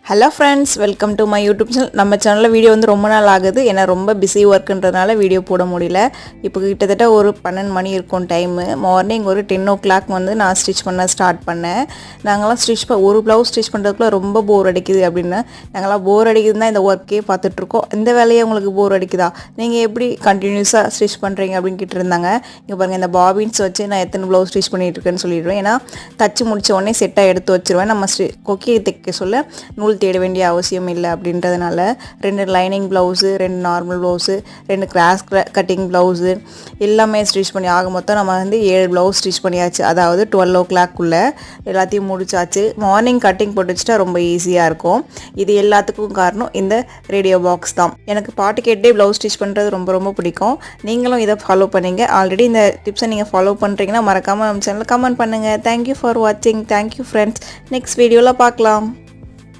Hello friends, welcome to my YouTube channel. நம்ம சேனலில் video வந்து ரொம்ப நாள் ஆகுது. ஏன்னா ரொம்ப பிஸி ஒர்க்குன்றதுனால வீடியோ போட முடியல. இப்போ கிட்டத்தட்ட ஒரு 12 மணி இருக்கும் டைமு. மார்னிங் ஒரு 10 o'clock வந்து நான் ஸ்டிச் பண்ண ஸ்டார்ட் பண்ணேன். நாங்களாம் ஒரு ப்ளவுஸ் ஸ்டிச் பண்ணுறதுக்குள்ள ரொம்ப போர் அடிக்குது அப்படின்னு நாங்களாம் போர் அடிக்குதுன்னு தான் இந்த ஒர்க்கே பார்த்துட்ருக்கோம். இந்த வேலையை உங்களுக்கு போர் அடிக்குதா, நீங்கள் எப்படி கண்டினியூஸாக ஸ்டிச் பண்ணுறீங்க அப்படின்னு கேட்டிருந்தாங்க. இங்கே பாருங்கள், இந்த பாபின்ஸ் வச்சு நான் எத்தனை ப்ளவுஸ் ஸ்டிச் பண்ணிகிட்ருக்கேன்னு சொல்லிடுவேன். ஏன்னா தச்சு முடித்த உடனே செட்டாக எடுத்து வச்சுருவேன். நம்ம கொக்கியை தைக்க சொல்ல நூல் தேட வேண்டிய அவசியம் இல்லை அப்படின்றதுனால 2 lining blouse, 2 normal blouse, 2 cross cutting blouse எல்லாமே ஸ்டிச் பண்ணி ஆக மொத்தம் நம்ம வந்து 7 ப்ளவுஸ் ஸ்டிச் பண்ணியாச்சு. அதாவது 12 o'clock எல்லாத்தையும் முடிச்சாச்சு. மார்னிங் கட்டிங் போட்டு வச்சுட்டா ரொம்ப ஈஸியாக இருக்கும். இது எல்லாத்துக்கும் காரணம் இந்த ரேடியோ பாக்ஸ் தான். எனக்கு பாட்டு கேட்டே ப்ளவுஸ் ஸ்டிச் பண்ணுறது ரொம்ப ரொம்ப பிடிக்கும். நீங்களும் இதை ஃபாலோ பண்ணிங்க. ஆல்ரெடி இந்த டிப்ஸை நீங்கள் ஃபாலோ பண்ணுறீங்கன்னா மறக்காமல் நம்ம சேனலில் கமெண்ட் பண்ணுங்கள். தேங்க்யூ ஃபார் வாட்சிங். Thank you friends. நெக்ஸ்ட் வீடியோவில் பார்க்கலாம்.